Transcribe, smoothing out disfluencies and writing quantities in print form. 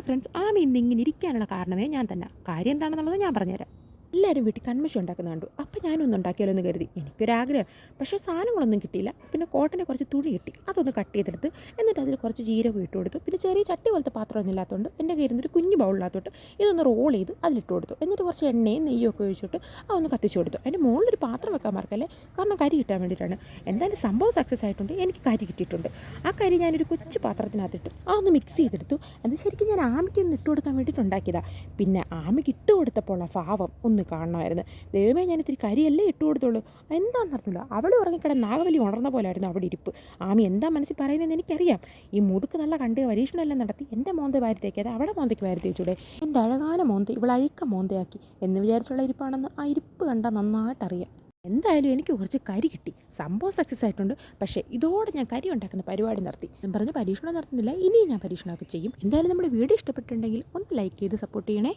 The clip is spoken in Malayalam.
ഹായ് ഫ്രണ്ട്സ്, ആമി ഇന്ന് ഇങ്ങനെ ഇരിക്കാനുള്ള കാരണമേ ഞാൻ തന്നെ. കാര്യം എന്താണെന്നുള്ളത് ഞാൻ പറഞ്ഞുതരാം. എല്ലാവരും വീട്ടിൽ കൺമശി ഉണ്ടാക്കുന്ന കണ്ടു. അപ്പോൾ ഞാനൊന്നും ഉണ്ടാക്കിയാലോ എന്ന് കരുതി. എനിക്കൊരാഗ്രഹം. പക്ഷേ സാധനങ്ങളൊന്നും കിട്ടിയില്ല. പിന്നെ കോട്ടൻ്റെ കുറച്ച് തുണി കിട്ടി. അതൊന്ന് കട്ട് ചെയ്തെടുത്ത് എന്നിട്ട് അതിൽ കുറച്ച് ജീരകം ഇട്ട് കൊടുത്തു. പിന്നെ ചെറിയ ചട്ടി പോലത്തെ പാത്രമൊന്നും ഇല്ലാത്തതുകൊണ്ട് എൻ്റെ കയ്യിൽ നിന്നൊരു കുഞ്ഞു ബൗളിനകത്തോട്ട് ഇതൊന്ന് റോൾ ചെയ്ത് അതിലിട്ട് കൊടുത്തു. എന്നിട്ട് കുറച്ച് എണ്ണയും നെയ്യും ഒക്കെ ഒഴിച്ചിട്ട് അതൊന്ന് കത്തിച്ചു കൊടുത്തു. അതിൻ്റെ മുകളിലൊരു പാത്രം വെക്കാൻ മറക്കല്ലേ, കാരണം കരി കിട്ടാൻ വേണ്ടിയിട്ടാണ്. എന്തായാലും സംഭവം സക്സസ് ആയിട്ടുണ്ട്. എനിക്ക് കരി കിട്ടിയിട്ടുണ്ട്. ആ കരി ഞാനൊരു കൊച്ചു പാത്രത്തിനകത്തിട്ട് അതൊന്ന് മിക്സ് ചെയ്തെടുത്തു. അത് ശരിക്കും ഞാൻ ആമിക്കൊന്ന് ഇട്ട് കൊടുക്കാൻ വേണ്ടിയിട്ട് ഉണ്ടാക്കിയതാണ്. പിന്നെ ആമിക്ക് ഇട്ട് കൊടുത്തപ്പോൾ ആ ഭാവം ഒന്ന് കാണണമായിരുന്നു. ദൈവമേ, ഞാൻ ഇത്തിരി കരിയല്ലേ ഇട്ട് കൊടുത്തുള്ളൂ. എന്താണെന്ന് അറിഞ്ഞില്ല, അവൾ ഉറങ്ങിക്കിടന്ന് നാഗവലി ഉണർന്ന പോലായിരുന്നു അവിടെ ഇരിപ്പ്. ആമി എന്താ മനസ്സിൽ പറയുന്നതെന്ന് എനിക്കറിയാം. ഈ മുതുക്ക് നല്ല കണ്ട് പരീക്ഷണമെല്ലാം നടത്തി എൻ്റെ മോന്ത വാരിത്തേക്കാതെ അവിടെ മോന്തയ്ക്ക് വാരിത്തേച്ചൂടെ. എൻ്റെ അഴകാന മോന്ത ഇവൾ അഴുക്ക മോന്തയാക്കി എന്ന് വിചാരിച്ചുള്ള ഇരിപ്പാണെന്ന് ആ ഇരിപ്പ് കണ്ടാൽ നന്നായിട്ടറിയാം. എന്തായാലും എനിക്ക് കുറച്ച് കരി കിട്ടി. സംഭവം സക്സസ് ആയിട്ടുണ്ട്. പക്ഷേ ഇതോടെ ഞാൻ കരി ഉണ്ടാക്കുന്ന പരിപാടി നിർത്തി. ഞാൻ പറഞ്ഞ് പരീക്ഷണം നടത്തുന്നില്ല, ഇനിയും ഞാൻ പരീക്ഷണമൊക്കെ ചെയ്യും. എന്തായാലും നമ്മുടെ വീഡിയോ ഇഷ്ടപ്പെട്ടിട്ടുണ്ടെങ്കിൽ ഒന്ന് ലൈക്ക് ചെയ്ത് സപ്പോർട്ട് ചെയ്യണേ.